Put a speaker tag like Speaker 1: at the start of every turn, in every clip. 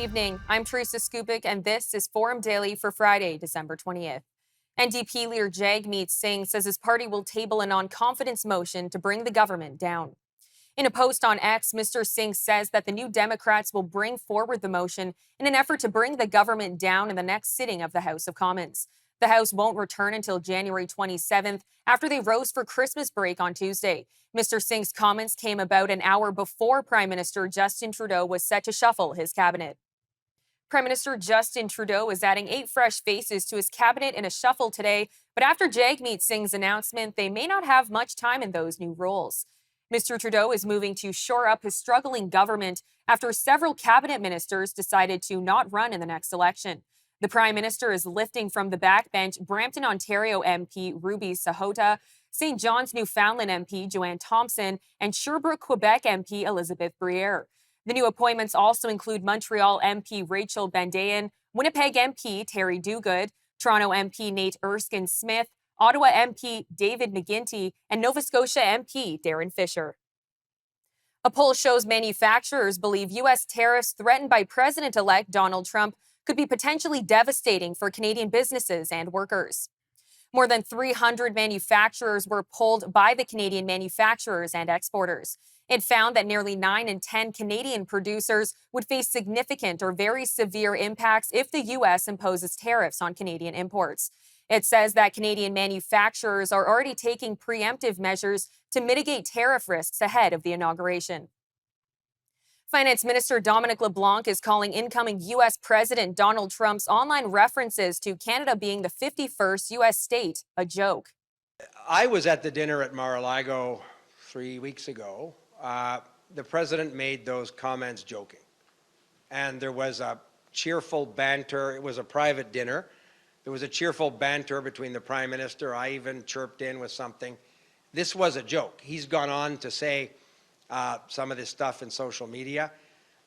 Speaker 1: evening. I'm Teresa Skupik, and this is Forum Daily for Friday, December 20th. NDP leader Jagmeet Singh says his party will table a non-confidence motion to bring the government down. In a post on X, Mr. Singh says that the New Democrats will bring forward the motion in an effort to bring the government down in the next sitting of the House of Commons. The House won't return until January 27th after they rose for Christmas break on Tuesday. Mr. Singh's comments came about an hour before Prime Minister Justin Trudeau was set to shuffle his cabinet. Prime Minister Justin Trudeau is adding 8 fresh faces to his cabinet in a shuffle today, but after Jagmeet Singh's announcement, they may not have much time in those new roles. Mr. Trudeau is moving to shore up his struggling government after several cabinet ministers decided to not run in the next election. The Prime Minister is lifting from the backbench Brampton, Ontario MP Ruby Sahota, St. John's, Newfoundland MP Joanne Thompson, and Sherbrooke, Quebec MP Elizabeth Briere. The new appointments also include Montreal MP Rachel Bandayan, Winnipeg MP Terry Duguid, Toronto MP Nate Erskine-Smith, Ottawa MP David McGuinty, and Nova Scotia MP Darren Fisher. A poll shows manufacturers believe U.S. tariffs threatened by President-elect Donald Trump could be potentially devastating for Canadian businesses and workers. More than 300 manufacturers were polled by the Canadian Manufacturers and Exporters. It found that nearly 9 in 10 Canadian producers would face significant or very severe impacts if the U.S. imposes tariffs on Canadian imports. It says that Canadian manufacturers are already taking preemptive measures to mitigate tariff risks ahead of the inauguration. Finance Minister Dominic LeBlanc is calling incoming U.S. President Donald Trump's online references to Canada being the 51st U.S. state a joke.
Speaker 2: I was at the dinner at Mar-a-Lago 3 weeks ago. The president made those comments joking. And there was a cheerful banter. It was a private dinner. There was a cheerful banter between the Prime Minister. I even chirped in with something. This was a joke. He's gone on to say some of this stuff in social media.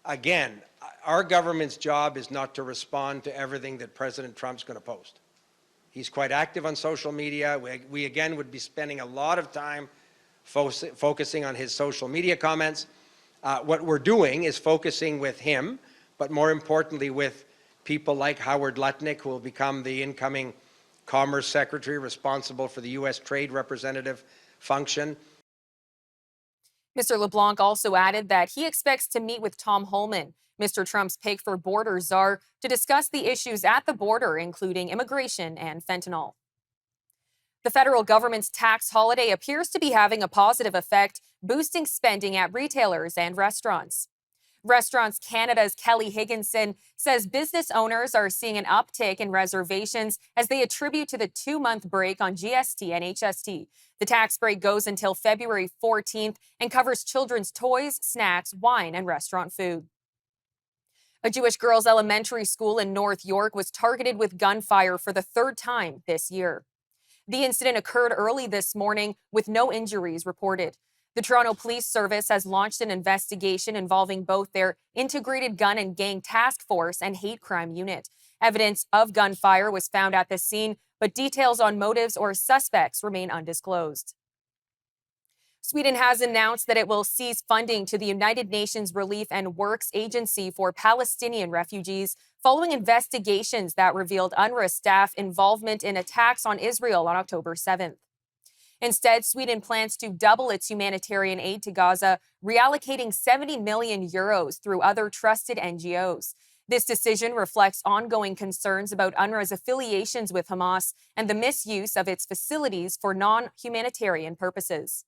Speaker 2: Again, our government's job is not to respond to everything that President Trump's going to post. He's quite active on social media. We again would be spending a lot of time focusing on his social media comments. What we're doing is focusing with him, but more importantly with people like Howard Lutnick, who will become the incoming Commerce Secretary responsible for the U.S. Trade Representative function.
Speaker 1: Mr. LeBlanc also added that he expects to meet with Tom Holman, Mr. Trump's pick for border czar, to discuss the issues at the border, including immigration and fentanyl. The federal government's tax holiday appears to be having a positive effect, boosting spending at retailers and restaurants. Restaurants Canada's Kelly Higginson says business owners are seeing an uptick in reservations as they attribute to the 2-month break on GST and HST. The tax break goes until February 14th and covers children's toys, snacks, wine, and restaurant food. A Jewish girls' elementary school in North York was targeted with gunfire for the 3rd time this year. The incident occurred early this morning with no injuries reported. The Toronto Police Service has launched an investigation involving both their Integrated Gun and Gang Task Force and Hate Crime Unit. Evidence of gunfire was found at the scene, but details on motives or suspects remain undisclosed. Sweden has announced that it will cease funding to the United Nations Relief and Works Agency for Palestinian refugees following investigations that revealed UNRWA staff involvement in attacks on Israel on October 7th. Instead, Sweden plans to double its humanitarian aid to Gaza, reallocating 70 million euros through other trusted NGOs. This decision reflects ongoing concerns about UNRWA's affiliations with Hamas and the misuse of its facilities for non-humanitarian purposes.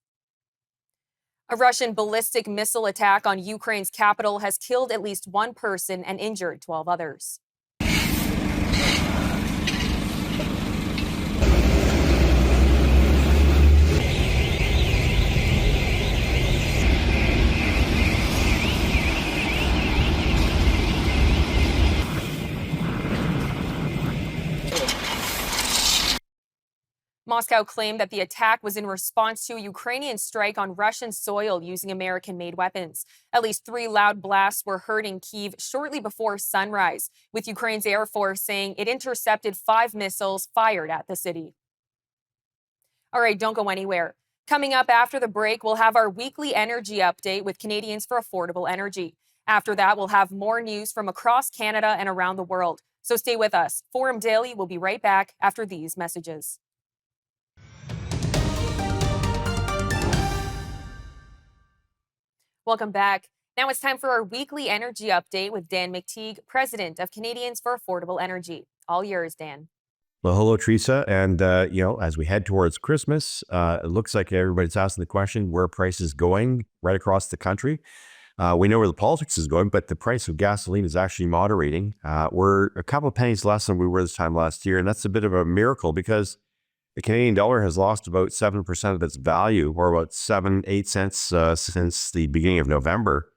Speaker 1: A Russian ballistic missile attack on Ukraine's capital has killed at least 1 person and injured 12 others. Moscow claimed that the attack was in response to a Ukrainian strike on Russian soil using American-made weapons. At least 3 loud blasts were heard in Kyiv shortly before sunrise, with Ukraine's Air Force saying it intercepted 5 missiles fired at the city. All right, don't go anywhere. Coming up after the break, we'll have our weekly energy update with Canadians for Affordable Energy. After that, we'll have more news from across Canada and around the world. So stay with us. Forum Daily will be right back after these messages. Welcome back. Now it's time for our weekly energy update with Dan McTeague, president of Canadians for Affordable Energy. All yours, Dan.
Speaker 3: Well, hello, Teresa. And, as we head towards Christmas, it looks like everybody's asking the question, where are prices going right across the country? We know where the politics is going, but the price of gasoline is actually moderating. We're a couple of pennies less than we were this time last year. And that's a bit of a miracle because the Canadian dollar has lost about 7% of its value, or about 8 cents since the beginning of November.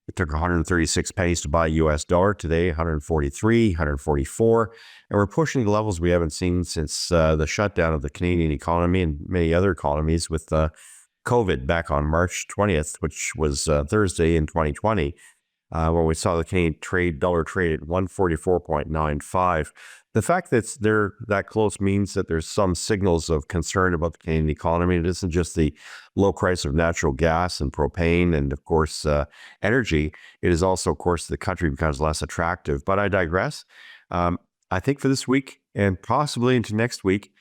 Speaker 3: It took 136 pennies to buy a US dollar. Today, 143, 144. And we're pushing the levels we haven't seen since the shutdown of the Canadian economy and many other economies with COVID back on March 20th, which was Thursday in 2020, when we saw the Canadian dollar trade at 144.95. The fact that they're that close means that there's some signals of concern about the Canadian economy. It isn't just the low price of natural gas and propane and, of course, energy. It is also, of course, the country becomes less attractive. But I digress. I think for this week and possibly into next week,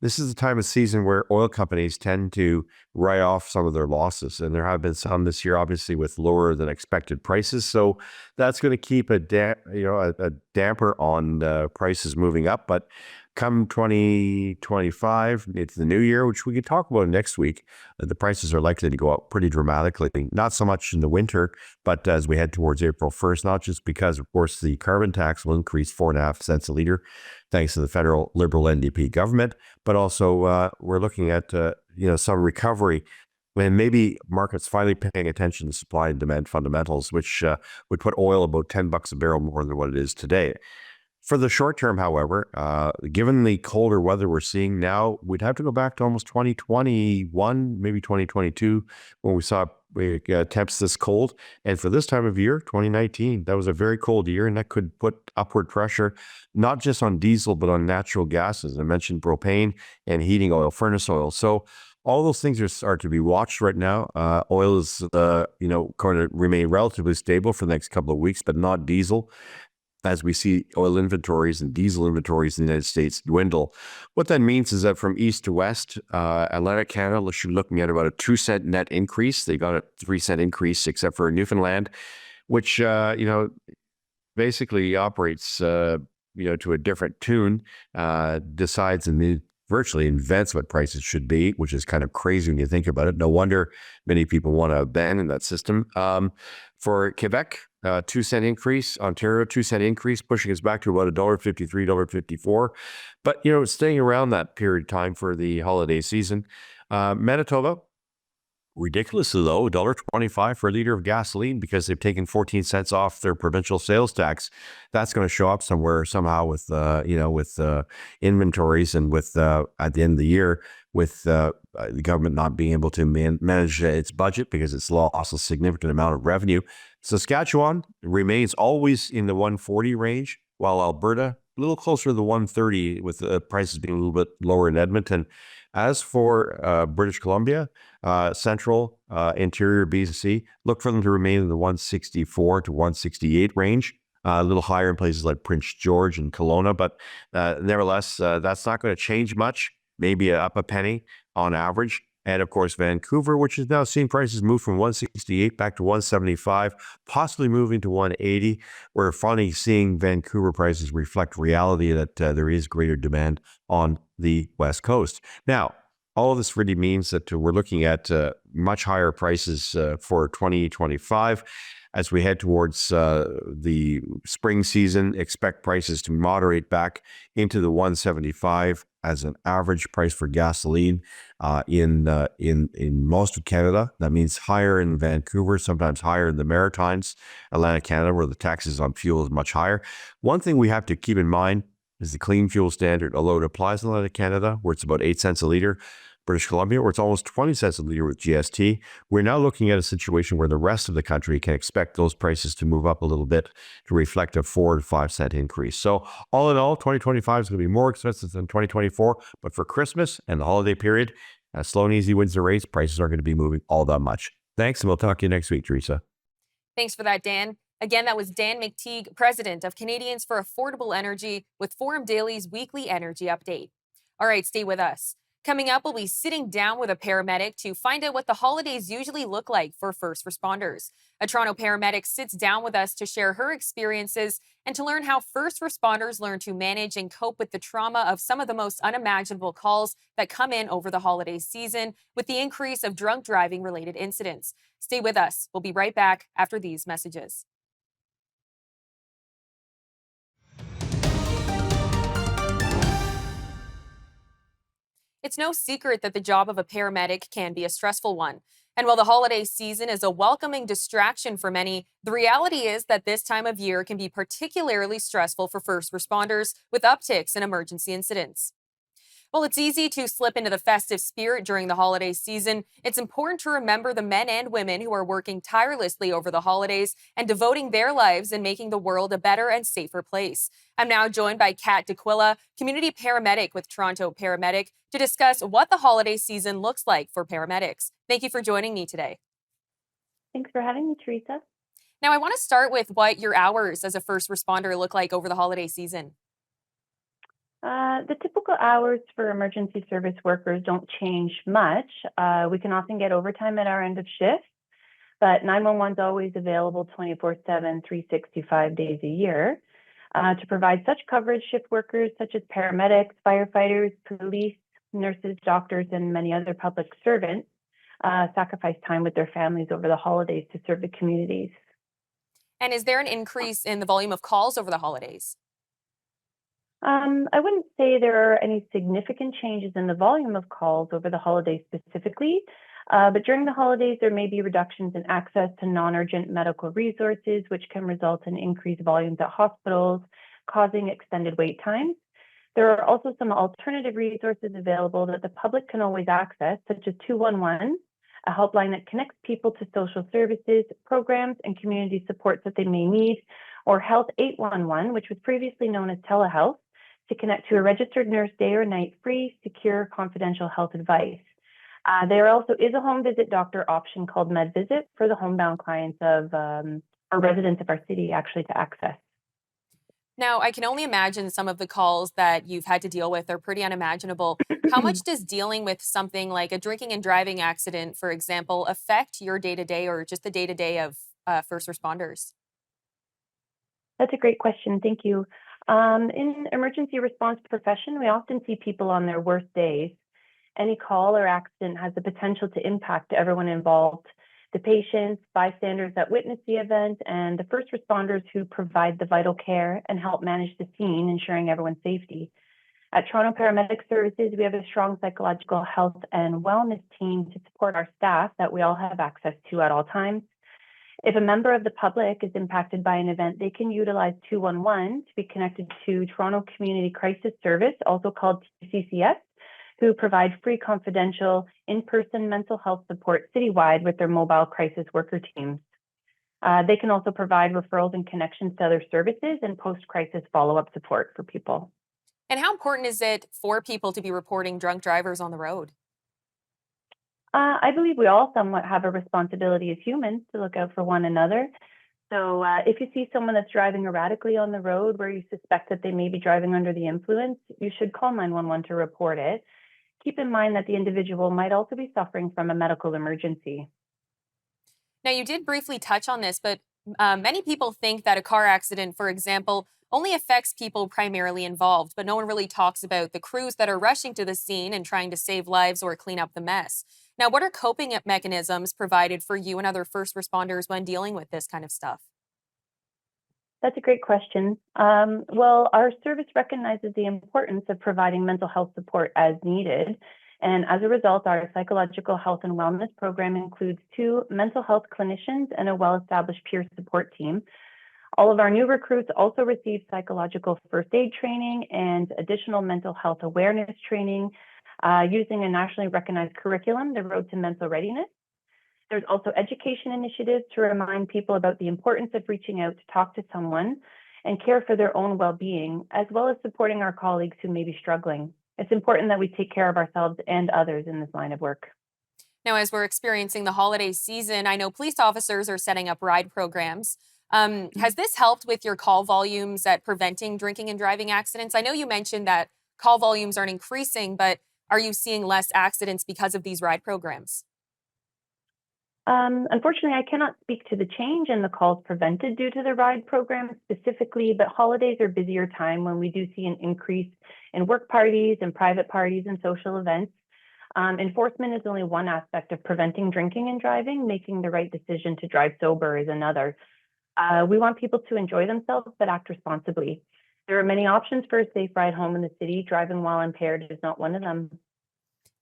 Speaker 3: this is the time of season where oil companies tend to write off some of their losses. And there have been some this year, obviously, with lower than expected prices. So that's going to keep a damper on prices moving up. But come 2025, it's the new year, which we can talk about next week. The prices are likely to go up pretty dramatically, not so much in the winter, but as we head towards April 1st, not just because, of course, the carbon tax will increase 4.5 cents a liter, thanks to the federal Liberal NDP government, but also we're looking at some recovery when maybe markets finally paying attention to supply and demand fundamentals, which would put oil about $10 a barrel more than what it is today. For the short term, however, given the colder weather we're seeing now, we'd have to go back to almost 2021, maybe 2022, when we saw temps this cold. And for this time of year, 2019, that was a very cold year, and that could put upward pressure, not just on diesel, but on natural gases. I mentioned propane and heating oil, furnace oil. So all those things are to be watched right now. Oil is, going to remain relatively stable for the next couple of weeks, but not diesel, as we see oil inventories and diesel inventories in the United States dwindle. What that means is that from east to west, Atlantic Canada should be looking at about a 2-cent net increase. They got a 3-cent increase, except for Newfoundland, which, basically operates, to a different tune, decides and virtually invents what prices should be, which is kind of crazy when you think about it. No wonder many people want to abandon that system. For Quebec, 2-cent increase. Ontario, 2-cent increase, pushing us back to about $1.53, $1.54. But, staying around that period of time for the holiday season. Manitoba, ridiculously low, $1.25 for a liter of gasoline because they've taken 14 cents off their provincial sales tax. That's going to show up somehow with inventories and with at the end of the year with the government not being able to manage its budget because it's lost a significant amount of revenue. Saskatchewan remains always in the 140 range, while Alberta a little closer to the 130, with the prices being a little bit lower in Edmonton. As for British Columbia, Central, Interior BC, look for them to remain in the 164 to 168 range, a little higher in places like Prince George and Kelowna, but nevertheless, that's not going to change much, maybe up a penny on average. And of course, Vancouver, which is now seeing prices move from 168 back to 175, possibly moving to 180. We're finally seeing Vancouver prices reflect reality that there is greater demand on the West Coast. Now, all of this really means that we're looking at much higher prices for 2025. As we head towards the spring season, expect prices to moderate back into the 175 as an average price for gasoline in most of Canada. That means higher in Vancouver, sometimes higher in the Maritimes, Atlantic Canada, where the taxes on fuel is much higher. One thing we have to keep in mind is the clean fuel standard, although it applies in Atlantic Canada, where it's about 8 cents a liter. British Columbia, where it's almost 20 cents a liter with GST. We're now looking at a situation where the rest of the country can expect those prices to move up a little bit to reflect a 4 to 5 cent increase. So all in all, 2025 is going to be more expensive than 2024. But for Christmas and the holiday period, slow and easy wins the race. Prices aren't going to be moving all that much. Thanks, and we'll talk to you next week, Teresa.
Speaker 1: Thanks for that, Dan. Again, that was Dan McTeague, president of Canadians for Affordable Energy, with Forum Daily's weekly energy update. All right, stay with us. Coming up, we'll be sitting down with a paramedic to find out what the holidays usually look like for first responders. A Toronto paramedic sits down with us to share her experiences and to learn how first responders learn to manage and cope with the trauma of some of the most unimaginable calls that come in over the holiday season with the increase of drunk driving related incidents. Stay with us. We'll be right back after these messages. It's no secret that the job of a paramedic can be a stressful one. And while the holiday season is a welcoming distraction for many, the reality is that this time of year can be particularly stressful for first responders with upticks in emergency incidents. While it's easy to slip into the festive spirit during the holiday season, it's important to remember the men and women who are working tirelessly over the holidays and devoting their lives in making the world a better and safer place. I'm now joined by Kat DeQuilla, community paramedic with Toronto Paramedic, to discuss what the holiday season looks like for paramedics. Thank you for joining me today.
Speaker 4: Thanks for having me, Teresa.
Speaker 1: Now, I want to start with what your hours as a first responder look like over the holiday season.
Speaker 4: The typical hours for emergency service workers don't change much. We can often get overtime at our end of shift, but 911 is always available 24/7, 365 days a year. To provide such coverage, shift workers such as paramedics, firefighters, police, nurses, doctors, and many other public servants sacrifice time with their families over the holidays to serve the communities.
Speaker 1: And is there an increase in the volume of calls over the holidays?
Speaker 4: I wouldn't say there are any significant changes in the volume of calls over the holidays specifically, but during the holidays, there may be reductions in access to non-urgent medical resources, which can result in increased volumes at hospitals, causing extended wait times. There are also some alternative resources available that the public can always access, such as 211, a helpline that connects people to social services, programs, and community supports that they may need, or Health 811, which was previously known as telehealth, to connect to a registered nurse day or night, free, secure, confidential health advice. There also is a home visit doctor option called MedVisit for the homebound clients of or residents of our city actually to access.
Speaker 1: Now, I can only imagine some of the calls that you've had to deal with are pretty unimaginable. How much does dealing with something like a drinking and driving accident, for example, affect your day to day or just the day to day of first responders?
Speaker 4: That's a great question. Thank you. In emergency response profession, we often see people on their worst days. Any call or accident has the potential to impact everyone involved, the patients, bystanders that witness the event, and the first responders who provide the vital care and help manage the scene, ensuring everyone's safety. At Toronto Paramedic Services, we have a strong psychological health and wellness team to support our staff that we all have access to at all times. If a member of the public is impacted by an event, they can utilize 211 to be connected to Toronto Community Crisis Service, also called TCCS, who provide free, confidential, in-person mental health support citywide with their mobile crisis worker teams. They can also provide referrals and connections to other services and post-crisis follow-up support for people.
Speaker 1: And how important is it for people to be reporting drunk drivers on the road?
Speaker 4: I believe we all somewhat have a responsibility as humans to look out for one another. So if you see someone that's driving erratically on the road where you suspect that they may be driving under the influence, you should call 911 to report it. Keep in mind that the individual might also be suffering from a medical emergency.
Speaker 1: Now, you did briefly touch on this, but many people think that a car accident, for example, only affects people primarily involved, but no one really talks about the crews that are rushing to the scene and trying to save lives or clean up the mess. Now, what are coping mechanisms provided for you and other first responders when dealing with this kind of stuff?
Speaker 4: That's a great question. Well, our service recognizes the importance of providing mental health support as needed. And as a result, our psychological health and wellness program includes 2 mental health clinicians and a well-established peer support team. All of our new recruits also receive psychological first aid training and additional mental health awareness training using a nationally recognized curriculum, the Road to Mental Readiness. There's also education initiatives to remind people about the importance of reaching out to talk to someone and care for their own well-being, as well as supporting our colleagues who may be struggling. It's important that we take care of ourselves and others in this line of work.
Speaker 1: Now, as we're experiencing the holiday season, I know police officers are setting up ride programs. Has this helped with your call volumes at preventing drinking and driving accidents? I know you mentioned that call volumes aren't increasing, but are you seeing less accidents because of these ride programs?
Speaker 4: Unfortunately, I cannot speak to the change in the calls prevented due to the ride program specifically, but holidays are a busier time when we do see an increase in work parties and private parties and social events. Enforcement is only one aspect of preventing drinking and driving. Making the right decision to drive sober is another. We want people to enjoy themselves, but act responsibly. There are many options for a safe ride home in the city. Driving while impaired is not one of them.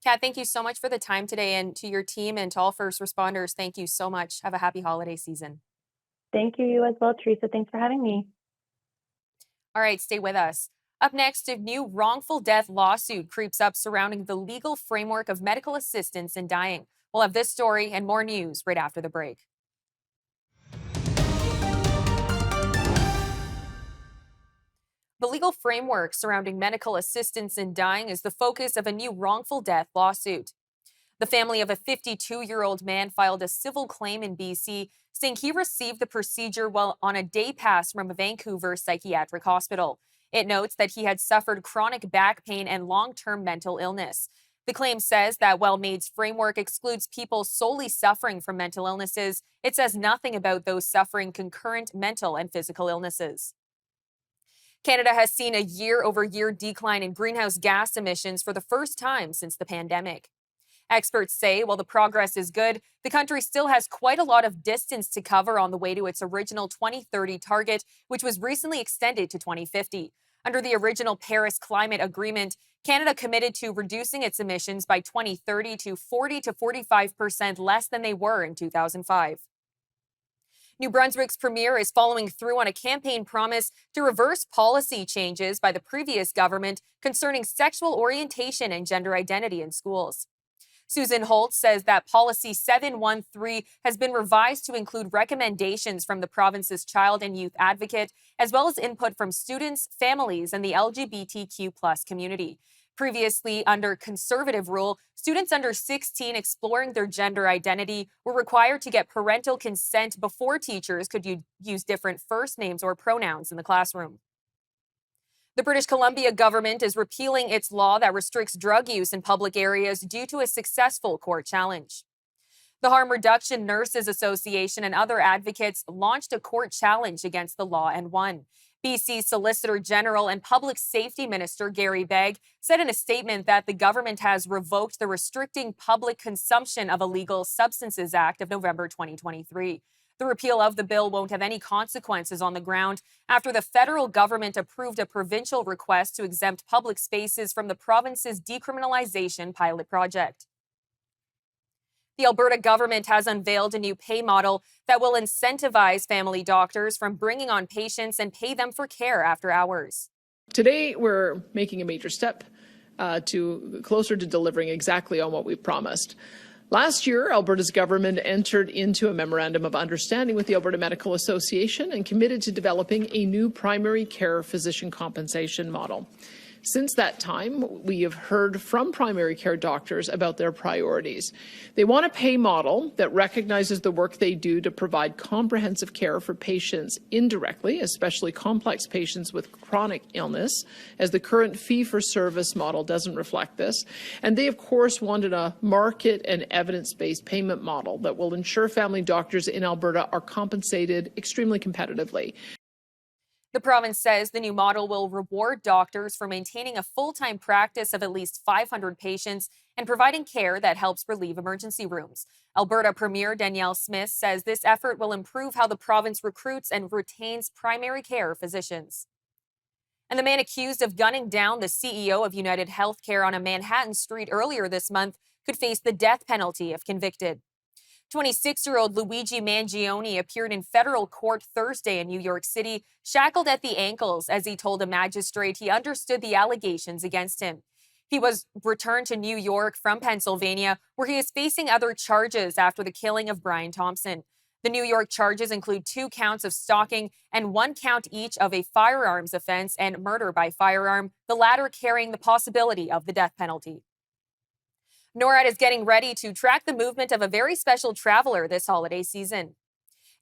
Speaker 1: Kat, thank you so much for the time today. And to your team and to all first responders, thank you so much. Have a happy holiday season.
Speaker 4: Thank you as well, Teresa. Thanks for having me.
Speaker 1: All right, stay with us. Up next, a new wrongful death lawsuit creeps up surrounding the legal framework of medical assistance in dying. We'll have this story and more news right after the break. The legal framework surrounding medical assistance in dying is the focus of a new wrongful death lawsuit. The family of a 52-year-old man filed a civil claim in BC, saying he received the procedure while on a day pass from a Vancouver psychiatric hospital. It notes that he had suffered chronic back pain and long-term mental illness. The claim says that while MAID's framework excludes people solely suffering from mental illnesses, it says nothing about those suffering concurrent mental and physical illnesses. Canada has seen a year-over-year decline in greenhouse gas emissions for the first time since the pandemic. Experts say while the progress is good, the country still has quite a lot of distance to cover on the way to its original 2030 target, which was recently extended to 2050. Under the original Paris Climate Agreement, Canada committed to reducing its emissions by 2030 to 40 to 45% less than they were in 2005. New Brunswick's premier is following through on a campaign promise to reverse policy changes by the previous government concerning sexual orientation and gender identity in schools. Susan Holt says that Policy 713 has been revised to include recommendations from the province's child and youth advocate, as well as input from students, families, and the LGBTQ+ community. Previously, under conservative rule, students under 16 exploring their gender identity were required to get parental consent before teachers could use different first names or pronouns in the classroom. The British Columbia government is repealing its law that restricts drug use in public areas due to a successful court challenge. The Harm Reduction Nurses Association and other advocates launched a court challenge against the law and won. BC Solicitor General and Public Safety Minister Gary Begg said in a statement that the government has revoked the Restricting Public Consumption of Illegal Substances Act of November 2023. The repeal of the bill won't have any consequences on the ground after the federal government approved a provincial request to exempt public spaces from the province's decriminalization pilot project. The Alberta government has unveiled a new pay model that will incentivize family doctors from bringing on patients and pay them for care after hours.
Speaker 5: Today, we're making a major step closer to delivering exactly on what we promised. Last year, Alberta's government entered into a memorandum of understanding with the Alberta Medical Association and committed to developing a new primary care physician compensation model. Since that time, we have heard from primary care doctors about their priorities. They want a pay model that recognizes the work they do to provide comprehensive care for patients indirectly, especially complex patients with chronic illness, as the current fee-for-service model doesn't reflect this. And they, of course, wanted a market and evidence-based payment model that will ensure family doctors in Alberta are compensated extremely competitively.
Speaker 1: The province says the new model will reward doctors for maintaining a full-time practice of at least 500 patients and providing care that helps relieve emergency rooms. Alberta Premier Danielle Smith says this effort will improve how the province recruits and retains primary care physicians. And the man accused of gunning down the CEO of United Healthcare on a Manhattan street earlier this month could face the death penalty if convicted. 26-year-old Luigi Mangione appeared in federal court Thursday in New York City, shackled at the ankles as he told a magistrate he understood the allegations against him. He was returned to New York from Pennsylvania, where he is facing other charges after the killing of Brian Thompson. The New York charges include 2 counts of stalking and 1 count each of a firearms offense and murder by firearm, the latter carrying the possibility of the death penalty. NORAD is getting ready to track the movement of a very special traveler this holiday season.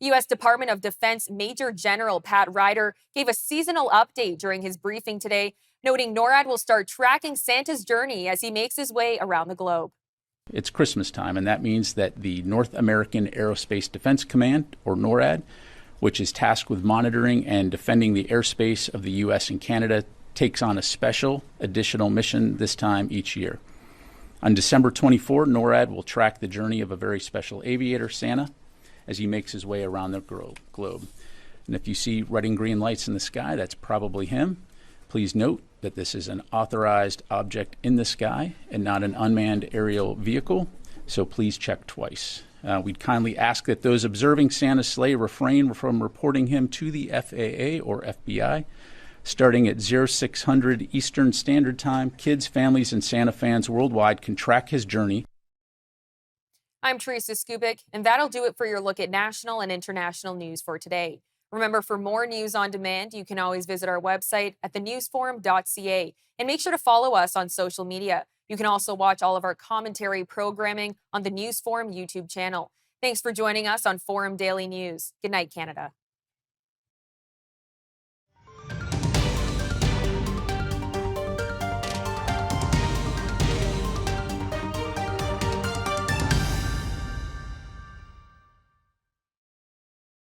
Speaker 1: U.S. Department of Defense Major General Pat Ryder gave a seasonal update during his briefing today, noting NORAD will start tracking Santa's journey as he makes his way around the globe.
Speaker 6: It's Christmas time, and that means that the North American Aerospace Defense Command, or NORAD, which is tasked with monitoring and defending the airspace of the U.S. and Canada, takes on a special additional mission this time each year. On December 24, NORAD will track the journey of a very special aviator, Santa, as he makes his way around the globe. And if you see red and green lights in the sky, that's probably him. Please note that this is an authorized object in the sky and not an unmanned aerial vehicle, so please check twice. We'd kindly ask that those observing Santa's sleigh refrain from reporting him to the FAA or FBI. Starting at 0600 Eastern Standard Time, kids, families, and Santa fans worldwide can track his journey.
Speaker 1: I'm Teresa Skubik, and that'll do it for your look at national and international news for today. Remember, for more news on demand, you can always visit our website at thenewsforum.ca, and make sure to follow us on social media. You can also watch all of our commentary programming on the News Forum YouTube channel. Thanks for joining us on Forum Daily News. Good night, Canada.